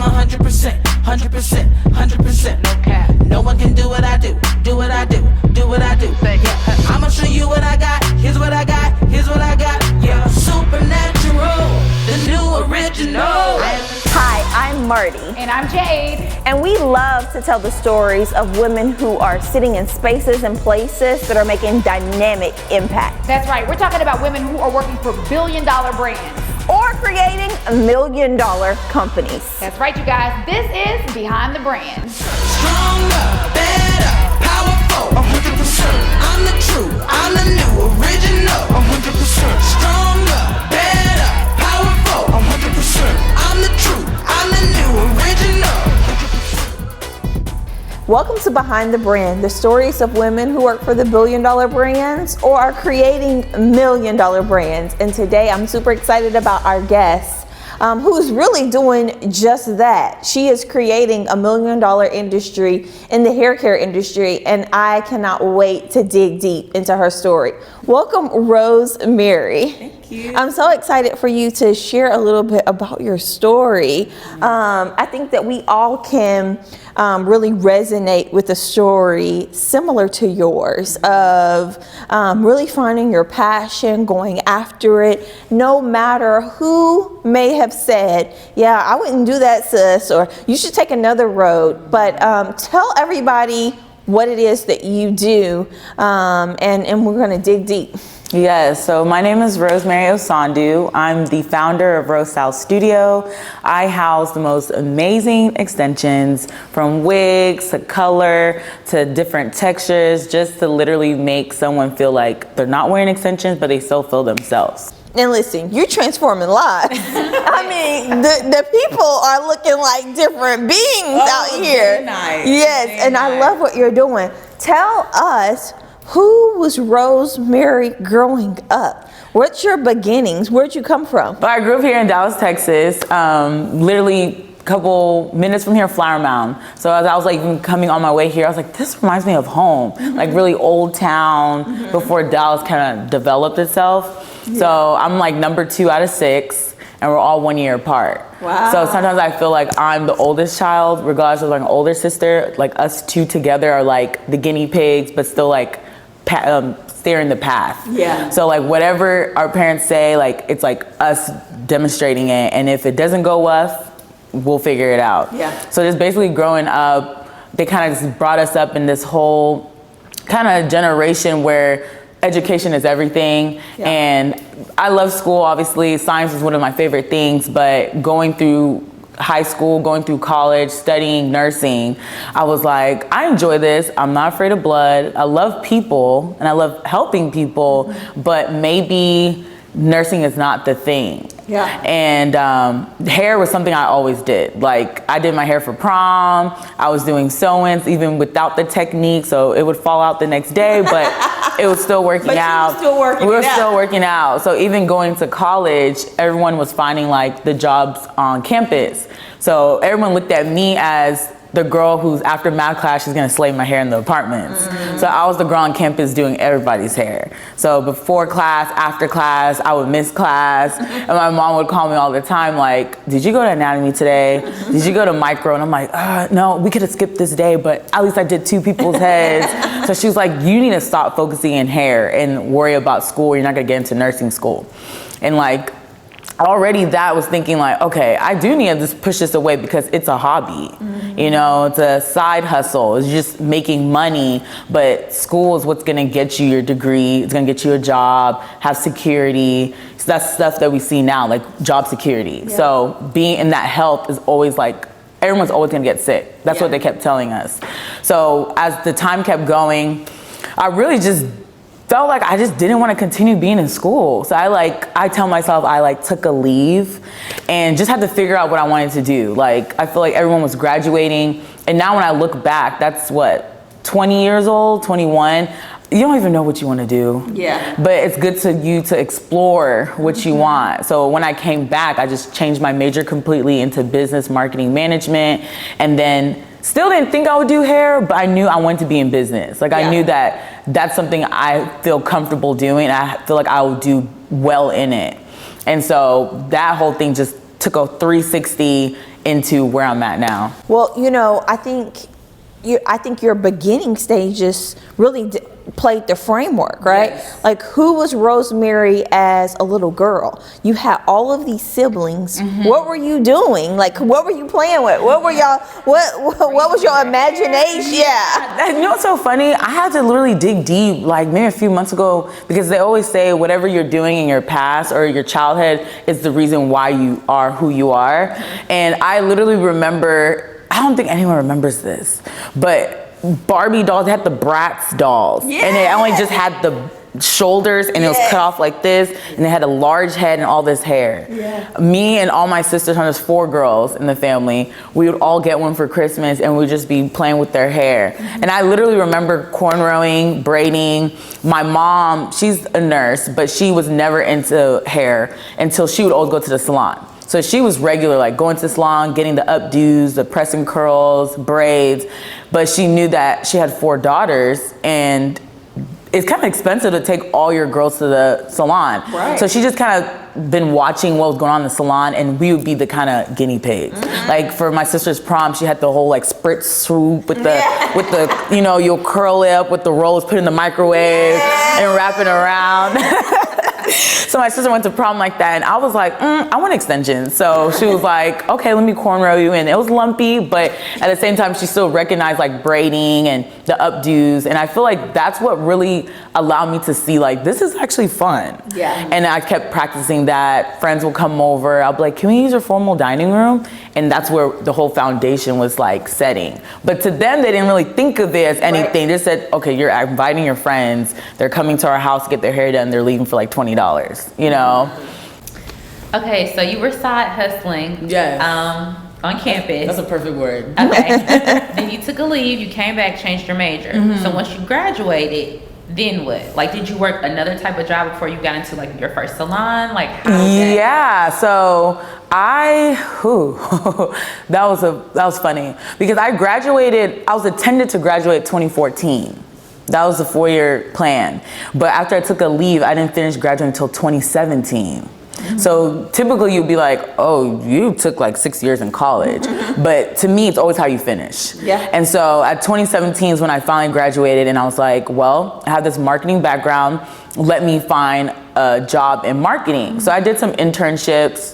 100%, 100%, 100%. No cap. No one can do what I do, do what I do, do what I do. Yeah. I'ma show you what I got. Here's what I got. Here's what I got. Yeah. Supernatural, the new original. Hi, I'm Marty. And I'm Jade. And we love to tell the stories of women who are sitting in spaces and places that are making dynamic impact. That's right. We're talking about women who are working for billion-dollar brands. Or creating $1 million companies. That's right, you guys. This is Behind the Brand. Stronger, better, powerful, 100%. I'm the true, I'm the new original, 100%. Stronger, better, powerful, 100%. I'm the true, I'm the new original. Welcome to Behind the Brand, the stories of women who work for the billion-dollar brands or are creating $1 million brands. And today I'm super excited about our guest, who's really doing just that. She is creating $1 million industry in the hair care industry, and I cannot wait to dig deep into her story. Welcome, Rosemary. Thank you. I'm so excited for you to share a little bit about your story. I think that we all can really resonate with a story similar to yours of really finding your passion, going after it, no matter who may have said, yeah, I wouldn't do that, sis, or you should take another road. But tell everybody what it is that you do, and we're going to dig deep. Yes, so my name is Rosemary Osondu. I'm the founder of Rose Style Studio. I house the most amazing extensions, from wigs to color to different textures, just to literally make someone feel like they're not wearing extensions, but they still feel themselves. And listen, you're transforming lives. I mean, the people are looking like different beings out here. Very nice. Yes, very and nice. I love what you're doing. Tell us, who was Rosemary growing up? What's your beginnings? Where'd you come from? But I grew up here in Dallas, Texas, literally a couple minutes from here, Flower Mound. So as I was like coming on my way here, I was like, this reminds me of home, like really old town before Dallas kind of developed itself. Yeah. So I'm like number 2 out of 6, and we're all 1 year apart. Wow. So sometimes I feel like I'm the oldest child, regardless of like an older sister. Like us two together are like the guinea pigs, but still like steering the path. Yeah. So like whatever our parents say, like it's like us demonstrating it, and if it doesn't go well, we'll figure it out. Yeah. So just basically growing up, they kind of just brought us up in this whole kind of generation where education is everything. Yeah. And I love school, obviously. Science is one of my favorite things, but going through high school, going through college, studying nursing, I was like, I enjoy this. I'm not afraid of blood. I love people and I love helping people, but maybe nursing is not the thing. Yeah. And hair was something I always did. Like I did my hair for prom. I was doing sew-ins even without the technique, so it would fall out the next day, but it was still working out. We were still working out. So even going to college, everyone was finding like the jobs on campus. So everyone looked at me as the girl who's after math class, she's gonna slay my hair in the apartments. So I was the girl on campus doing everybody's hair. So before class, after class, I would miss class, and my mom would call me all the time like, did you go to anatomy today? Did you go to micro? And I'm like, no, we could have skipped this day, but at least I did 2 people's heads. So she was like, you need to stop focusing in hair and worry about school. You're not gonna get into nursing school. And like, already that was thinking like, okay, I do need to just push this away because it's a hobby. You know, it's a side hustle. It's just making money, but school is what's gonna get you your degree. It's gonna get you a job, have security. So that's stuff that we see now, like job security. Yeah. So being in that health is always like, everyone's always gonna get sick. That's what they kept telling us. So as the time kept going, I really just felt like I just didn't want to continue being in school. So I tell myself I took a leave and just had to figure out what I wanted to do. Like, I feel like everyone was graduating. And now when I look back, that's what, 20 years old, 21, you don't even know what you want to do. Yeah. But it's good to explore what you want. So when I came back, I just changed my major completely into business marketing management, and then still didn't think I would do hair, but I knew I wanted to be in business. Like I knew that that's something I feel comfortable doing. I feel like I would do well in it. And so that whole thing just took a 360 into where I'm at now. Well, you know, I think your beginning stages really played the framework, right? Yes. Like, who was Rosemary as a little girl? You had all of these siblings. What were you doing? Like, what were you playing with? What were y'all? What was your imagination? Yeah. You know what's so funny? I had to literally dig deep, like maybe a few months ago, because they always say whatever you're doing in your past or your childhood is the reason why you are who you are. And I literally remember, I don't think anyone remembers this, but Barbie dolls, they had the Bratz dolls. And they only just had the shoulders and it was cut off like this, and they had a large head and all this hair. Me and all my sisters, there's 4 girls in the family, we would all get one for Christmas and we'd just be playing with their hair. And I literally remember cornrowing, braiding. My mom, she's a nurse, but she was never into hair until she would always go to the salon. So she was regular, like going to the salon, getting the updos, the pressing curls, braids, but she knew that she had 4 daughters and it's kind of expensive to take all your girls to the salon. Right. So she just kind of been watching what was going on in the salon, and we would be the kind of guinea pigs. Like for my sister's prom, she had the whole like spritz swoop with the, you know, you'll curl it up with the rollers, put it in the microwave and wrap it around. So my sister went to prom like that, and I was like, I want extensions. So she was like, okay, let me cornrow you in. It was lumpy, but at the same time, she still recognized like braiding and the updos. And I feel like that's what really allowed me to see like, this is actually fun. Yeah. And I kept practicing that. Friends will come over. I'll be like, can we use your formal dining room? And that's where the whole foundation was like setting. But to them, they didn't really think of it as anything. They just said, okay, you're inviting your friends. They're coming to our house to get their hair done. They're leaving for like $20, you know? Okay, so you were side hustling. Yes. On campus. That's a perfect word. Okay. Then you took a leave, you came back, changed your major. So once you graduated, then what? Like, did you work another type of job before you got into like your first salon? Like, how was that? Yeah, so that was funny because I was intended to graduate 2014. That was the 4-year plan. But after I took a leave, I didn't finish graduating until 2017. So typically you'd be like, oh, you took like 6 years in college. But to me, it's always how you finish. Yeah. And so at 2017 is when I finally graduated, and I was like, well, I have this marketing background. Let me find a job in marketing. So I did some internships,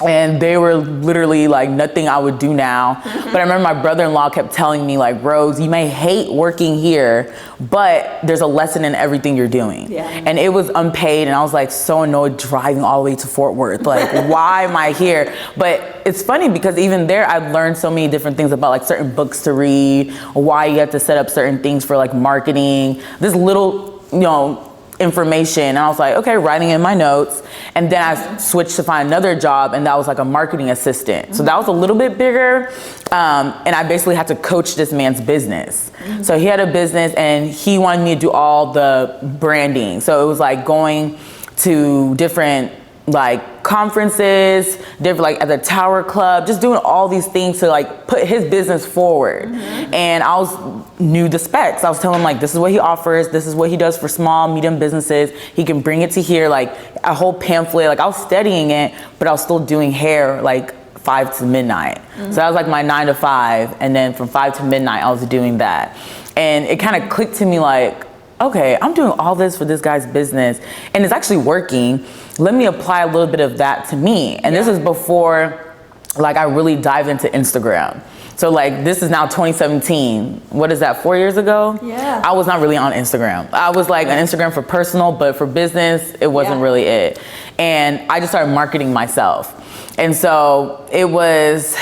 and they were literally like nothing I would do now. But I remember my brother-in-law kept telling me like, Rose, you may hate working here, but there's a lesson in everything you're doing. Yeah. And it was unpaid, and I was like so annoyed driving all the way to Fort Worth. Like, why am I here? But it's funny because even there, I learned so many different things about like certain books to read, why you have to set up certain things for like marketing, this little, you know, information. And I was like, okay, writing in my notes. And then I switched to find another job, and that was like a marketing assistant. So that was a little bit bigger. And I basically had to coach this man's business. So he had a business and he wanted me to do all the branding. So it was like going to different like conferences, different like at the Tower Club, just doing all these things to like put his business forward. And I knew the specs. I was telling him like, this is what he offers, this is what he does for small, medium businesses. He can bring it to here, like a whole pamphlet. Like I was studying it, but I was still doing hair like 5 to midnight. So that was like my 9 to 5, and then from 5 to midnight I was doing that. And it kind of clicked to me like, okay, I'm doing all this for this guy's business and it's actually working. Let me apply a little bit of that to me. And this is before like I really dived into Instagram. So like this is now 2017. What is that, 4 years ago? Yeah. I was not really on Instagram. I was like on Instagram for personal, but for business, it wasn't really it. And I just started marketing myself. And so it was,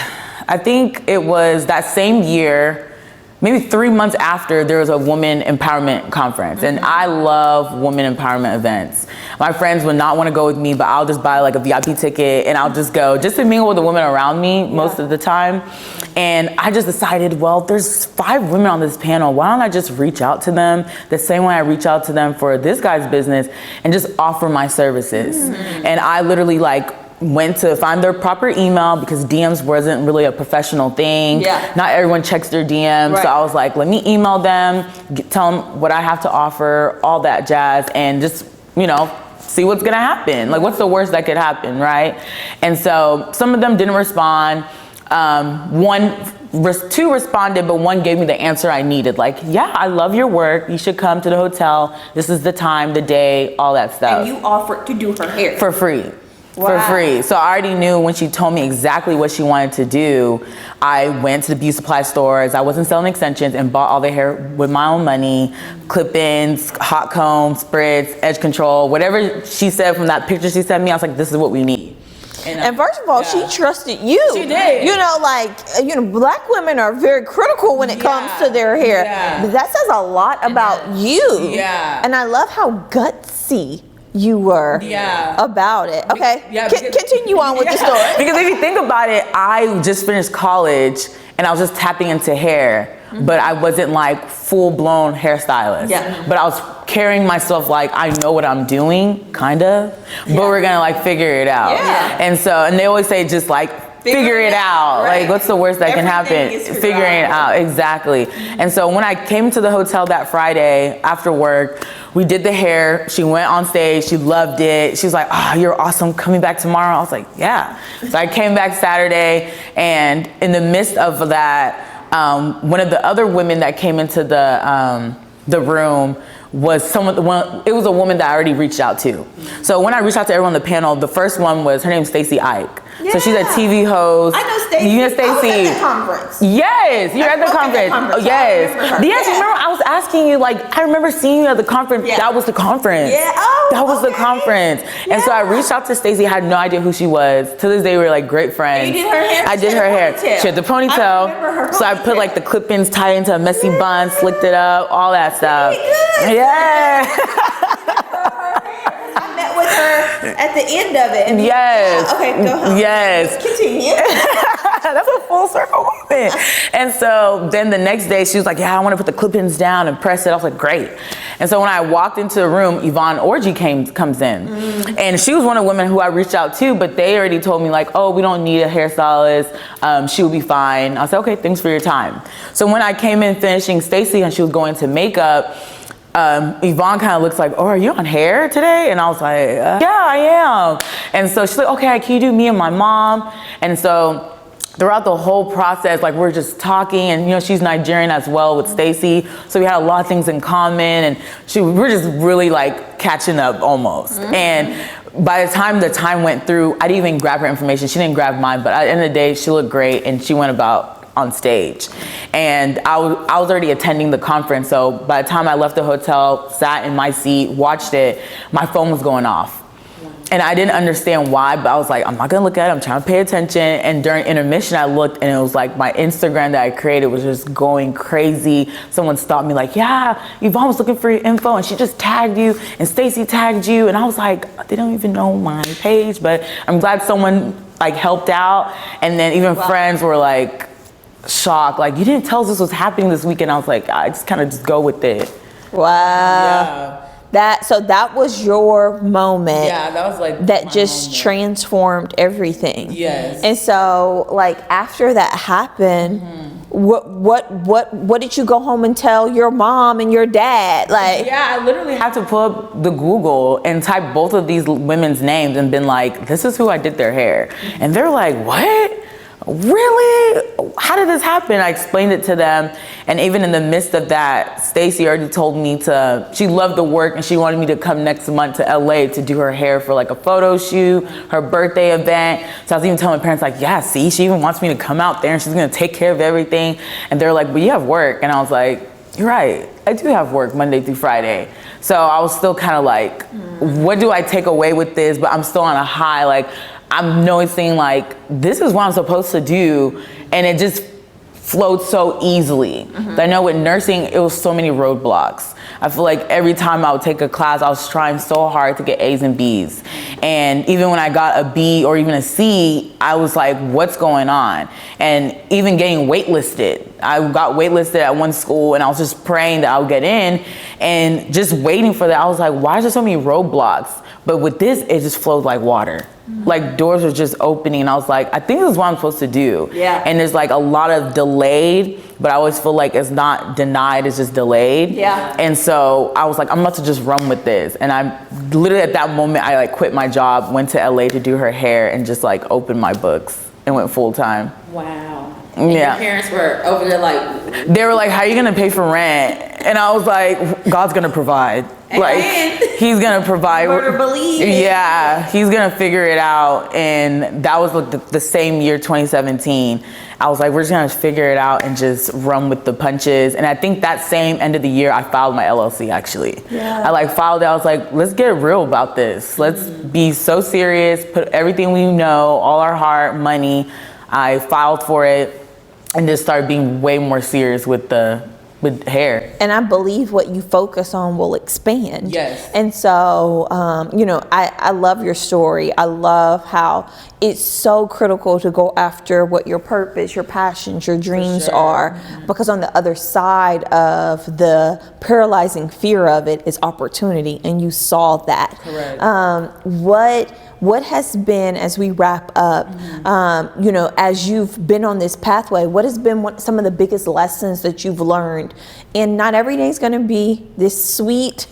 I think it was that same year, maybe 3 months after, there was a woman empowerment conference. And I love women empowerment events. My friends would not want to go with me, but I'll just buy like a VIP ticket and I'll just go just to mingle with the women around me most of the time. And I just decided, well, there's 5 women on this panel. Why don't I just reach out to them the same way I reach out to them for this guy's business and just offer my services. And I literally like went to find their proper email because DMs wasn't really a professional thing. Yeah. Not everyone checks their DMs. Right. So I was like, let me email them, tell them what I have to offer, all that jazz, and just, you know, see what's gonna happen. Like, what's the worst that could happen, right? And so some of them didn't respond. Two responded, but one gave me the answer I needed. Like, yeah, I love your work. You should come to the hotel. This is the time, the day, all that stuff. And you offered to do her hair. For free. Wow. For free. So I already knew when she told me exactly what she wanted to do. I went to the beauty supply stores. I wasn't selling extensions and bought all the hair with my own money, clip-ins, hot combs, spritz, edge control, whatever she said from that picture she sent me. I was like, this is what we need. And first of all, she trusted you. She did. You know, like, black women are very critical when it comes to their hair. Yeah. But that says a lot about you. Yeah. And I love how gutsy you were about it. Okay, continue on with the story. Because if you think about it, I just finished college and I was just tapping into hair. But I wasn't like full-blown hairstylist. Yeah. But I was carrying myself like I know what I'm doing, kind of. But we're gonna like figure it out. Yeah. And they always say just like figure it out. Right. Like, what's the worst that can happen? Figuring it out. Exactly. And so when I came to the hotel that Friday after work, we did the hair. She went on stage. She loved it. She was like, "Oh, you're awesome. Coming back tomorrow?" I was like, "Yeah." So I came back Saturday, and in the midst of that, one of the other women that came into the room was it was a woman that I already reached out to. So when I reached out to everyone on the panel, the first one was, her name's Stacey Ike. Yeah. So she's a TV host. I know Stacey. You know Stacey. I was at the conference. Yes, you're at the conference. Oh, yes. Yes, remember I was asking you, like, I remember seeing you at the conference. Yeah. That was the conference. Yeah. Oh, that was the conference. Yeah. And so I reached out to Stacey, had no idea who she was. To this day, we were like great friends. You did her hair? I did her hair. She had the ponytail. I remember her ponytail. So I put like the clip-ins tied into a messy bun, slicked it up, all that stuff. Yeah. I met with her at the end of it. And yes. Okay, go home. Yes. Continue. That's a full circle moment. And so then the next day she was like, yeah, I want to put the clip-ins down and press it. I was like, great. And so when I walked into the room, Yvonne Orji comes in. And she was one of the women who I reached out to, but they already told me like, oh, we don't need a hairstylist. She will be fine. I said, okay, thanks for your time. So when I came in finishing Stacey and she was going to makeup, Yvonne kind of looks like, oh, are you on hair today? And I was like, yeah, I am. And so she's like, okay, can you do me and my mom? And so throughout the whole process, like we're just talking, and you know, she's Nigerian as well with Stacey. So we had a lot of things in common, and we're just really like catching up almost. And by the time went through, I didn't even grab her information. She didn't grab mine, but at the end of the day, she looked great and she went about on stage. And I was already attending the conference, so by the time I left the hotel, sat in my seat, watched it, my phone was going off. And I didn't understand why, but I was like, I'm not gonna look at it, I'm trying to pay attention. And during intermission, I looked and it was like my Instagram that I created was just going crazy. Someone stopped me like, yeah, Yvonne was looking for your info and she just tagged you and Stacey tagged you. And I was like, they don't even know my page, but I'm glad someone like helped out. And then even friends were like, shocked, like, you didn't tell us this was happening this weekend. I was like, I just kind of just go with it. Wow. Yeah. That was your moment. Yeah, that was like that just moment. Transformed everything. Yes. And so like after that happened, what did you go home and tell your mom and your dad? Like, yeah, I literally had to pull up the Google and type both of these women's names and been like, this is who I did their hair. And they're like, what? Really? How did this happen? I explained it to them, and even in the midst of that, Stacey already told me she loved the work and she wanted me to come next month to LA to do her hair for like a photo shoot, her birthday event. So I was even telling my parents like, yeah, see, she even wants me to come out there and she's gonna take care of everything. And they're like, but you have work. And I was like, you're right, I do have work Monday through Friday. So I was still kind of like, what do I take away with this? But I'm still on a high, like, I'm noticing like, this is what I'm supposed to do. And it just flowed so easily. I know with nursing, it was so many roadblocks. I feel like every time I would take a class, I was trying so hard to get A's and B's. And even when I got a B or even a C, I was like, what's going on? And even getting waitlisted. I got waitlisted at one school and I was just praying that I would get in and just waiting for that. I was like, why is there so many roadblocks? But with this, it just flowed like water. Like doors were just opening and I was like, I think this is what I'm supposed to do. Yeah. And there's like a lot of delayed, but I always feel like it's not denied, it's just delayed. Yeah. And so I was like, I'm about to just run with this. And I'm literally at that moment, I like quit my job, went to LA to do her hair and just like opened my books and went full time. Wow. And Yeah. your parents were over there like, They were like, how are you gonna pay for rent? And I was like, God's gonna provide. Like, he's gonna provide. Better believe it. Yeah, he's gonna figure it out. And that was like the same year, 2017. I was like, we're just gonna figure it out and just run with the punches. And I think that same end of the year, I filed my LLC actually. Yeah. I like filed it, I was like, let's get real about this. Let's be so serious, put everything we know, all our heart, money. I filed for it and just started being way more serious with hair. And I believe what you focus on will expand. Yes. And so, I love your story. I love how it's so critical to go after what your purpose, your passions, your dreams are, because on the other side of the paralyzing fear of it is opportunity, and you saw that. Correct. What has been, as we wrap up, as you've been on this pathway, what has been some of the biggest lessons that you've learned? And not every day is going to be this sweet,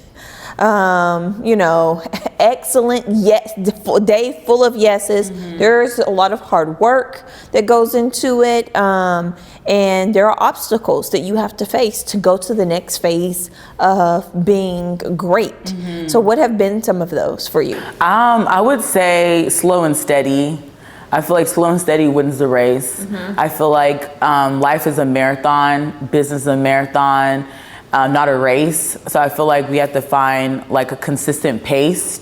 excellent day full of yeses. There's a lot of hard work that goes into it. And there are obstacles that you have to face to go to the next phase of being great. So what have been some of those for you? I would say slow and steady. I feel like slow and steady wins the race. I feel like life is a marathon, business is a marathon, not a race. So I feel like we have to find like a consistent pace.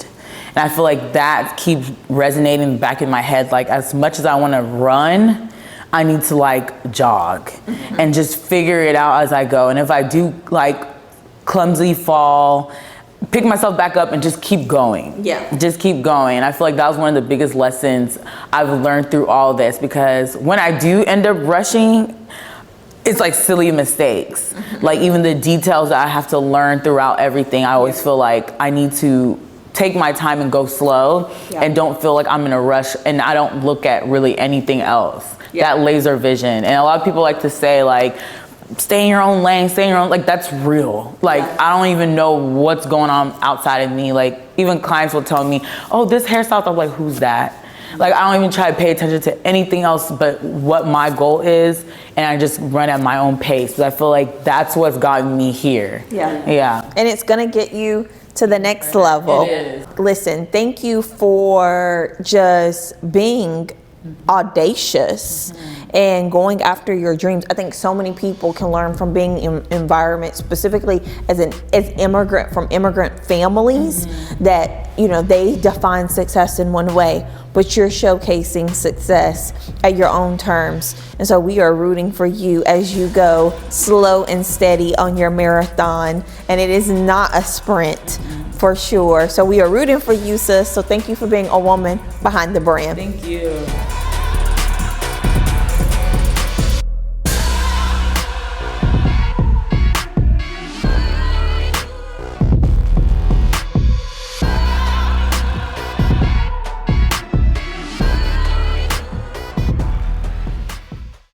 And I feel like that keeps resonating back in my head. Like as much as I want to run, I need to like jog and just figure it out as I go. And if I do like clumsily fall, pick myself back up and just keep going. Yeah. Just keep going. And I feel like that was one of the biggest lessons I've learned through all of this, because when I do end up rushing, it's like silly mistakes. Like even the details that I have to learn throughout everything, I always feel like I need to take my time and go slow and don't feel like I'm in a rush, and I don't look at really anything else. That laser vision. And a lot of people like to say like, stay in your own lane, stay in your own, like that's real. Like I don't even know what's going on outside of me. Like even clients will tell me, oh, this hairstyle, I'm like, who's that? Like I don't even try to pay attention to anything else but what my goal is, and I just run at my own pace. I feel like that's what's gotten me here. Yeah. And it's gonna get you to the next level. It is. Listen, thank you for just being audacious and going after your dreams. I think so many people can learn from being in environments, specifically as immigrant from immigrant families, that they define success in one way, but you're showcasing success at your own terms. And so we are rooting for you as you go slow and steady on your marathon, and it is not a sprint for sure. So we are rooting for you, sis. So thank you for being a woman behind the brand. Thank you.